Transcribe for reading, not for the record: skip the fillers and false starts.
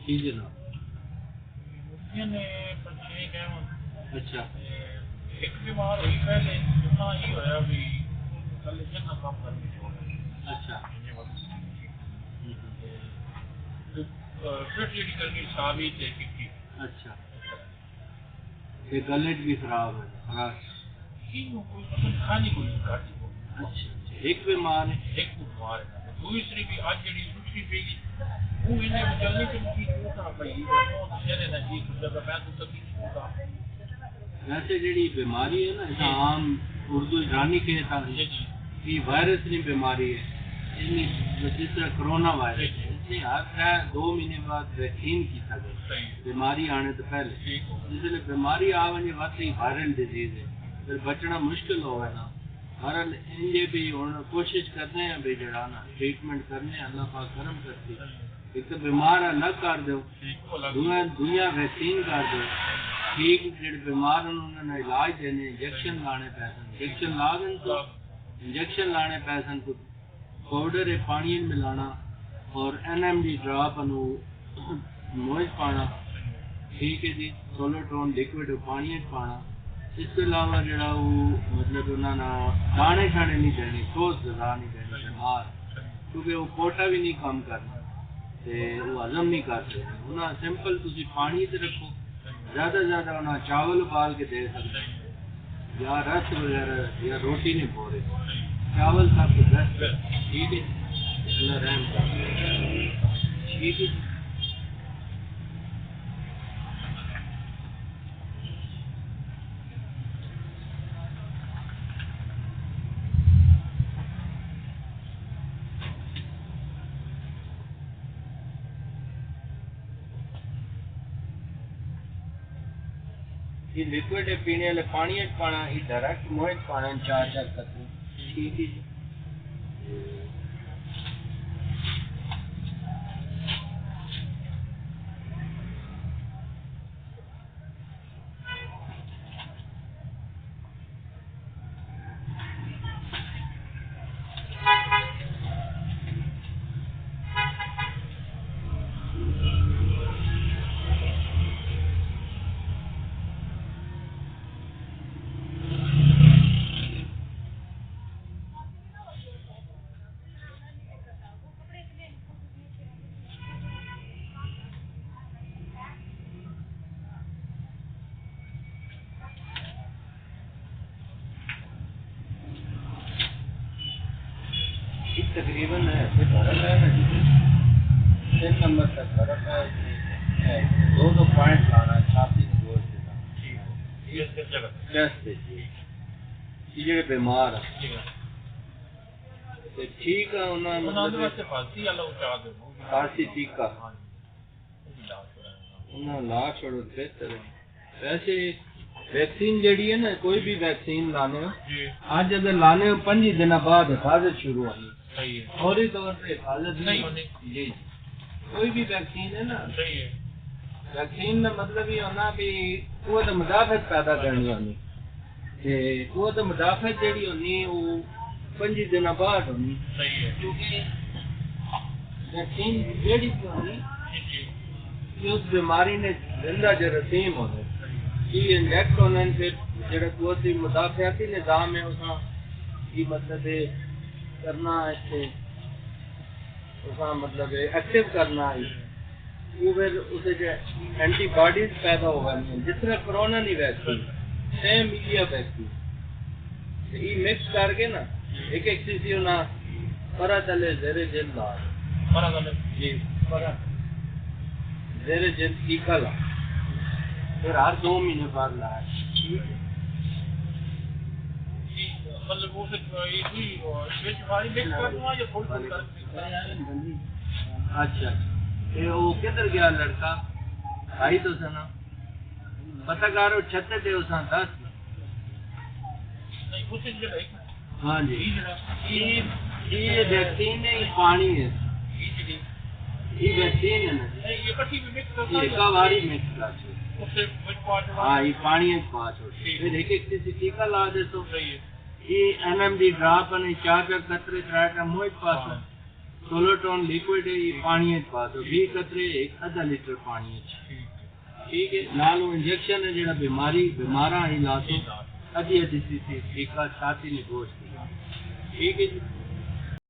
जी जनाब। अच्छा एक बीमार हुई पहले ना ही होया भी कल जन्नत काम करनी चाहिए। अच्छा फिर लेडी करनी सावी थे की। अच्छा ये गलेट भी खराब है खराब। कोई मतलब खानी कोई घट को। अच्छा एक बीमार है एक बीमार है दूसरी भी आज जड़ी दूसरी पेगी वो इन्हें जल्दी की होता भाई वो चले ना जी जब मैं तो तकलीफ होगा। वैसे जड़ी बीमारी है ना आम उर्दू ईरानी के ये वायरस नहीं बीमारी है जिस तरह कोरोना वायरस इसने हर 2 महीने बाद वैक्सीन की था बीमारी आने तो पहले इसलिए बीमारी आने वक्त ही वायरल डिजीज है फिर बचना मुश्किल होगा ना हर ये भी कोशिश करते हैं भी जड़ा ना ट्रीटमेंट करने अल्लाह पाक करम करती एक तो बीमार अलग कर दो दुनिया वैक्सीन कर दो ठीक जेडे बीमार उन्होंने इलाज देने इंजेक्शन लाने पैसन इंजेक्शन ला दें तो इंजेक्शन लाने पैसन को पाउडर है पानी मिलाना और NMD ड्रॉप मोज पाना ठीक है जी सोलोट्रोन लिक्विड पानी पाना इसके अलावा जरा वो मतलब उन्होंने दाने शाने नहीं देने ठोस गज़ा नहीं देनी बीमार क्योंकि वो कोटा भी नहीं काम करना वो हजम नहीं कर सकते उन्हें सिंपल तुम पानी से रखो ज्यादा उन्हें चावल उबाल के दे सकते या रस वगैरह या रोटी नहीं पो रही चावल सब बेस्ट ठीक है अल्लाह रहम कर ठीक है। ये लिक्विड है पीने वाले पानी पाना ये डायरेक्ट मोहित पाना 4 कतरे ठीक है। तकरीबन ऐसे फर्क है ना 3 नंबर तक फर्क है 2 पॉइंट लाना छाती में गोल देना बीमार ठीक है मतलब फांसी टीका ला छोड़ो बेहतर है। वैसे वैक्सीन जड़ी है ना कोई भी वैक्सीन लाने आज अगर लाने 5 दिन बाद हिफाजत शुरू होनी फौरी तौर पे हिफाजत नहीं होनी जी कोई भी वैक्सीन है ना सही है वैक्सीन का मतलब ये होना भी वो तो मुदाफत पैदा करनी होनी वो तो मुदाफत जड़ी होनी वो 5 दिन बाद होनी सही है क्योंकि वैक्सीन जड़ी होनी उस बीमारी ने जिंदा जरासीम होने ये इंजेक्ट होने फिर जरा कुव्वती मुदाफियाती निज़ाम है उसका ये मतलब करना इससे उसका मतलब एक्टिव करना है वो फिर उसे जो एंटीबॉडीज पैदा होगा जिस तरह कोरोना नहीं वैक्सीन सेम ये वैक्सीन ये मिक्स करके ना एक सीसी ना परा चले जेरे जेल ला जी परा जेरे जेल टीका ला फिर हर 2 महीने बाद ला मतलब वो स्विच वाली मिक्स करना या थोड़ी अच्छा ये वो किधर गया लड़का आई तो सना पता करो छत्ते थे उस 10 नहीं कुछ हाँ जी ये वैक्सीन है ये पानी है ये वैक्सीन है ना ये इकट्ठी भी मिक्स करना है एक बारी मिक्स कर उससे हाँ ये पानी एक पास होती फिर एक किसी टीका ला दे तो सही है ये NMD ड्रॉप ने 4 कतरे 3 मोहित पास सोलोटोन लिक्विड है, ये पानी पा दो 20 कतरे एक आधा लीटर पानी ठीक है। नाल इंजेक्शन है जेड़ा बीमारा ही ला दो आधी आधी सीसी टीका छाती ने गोश्त ठीक है जी।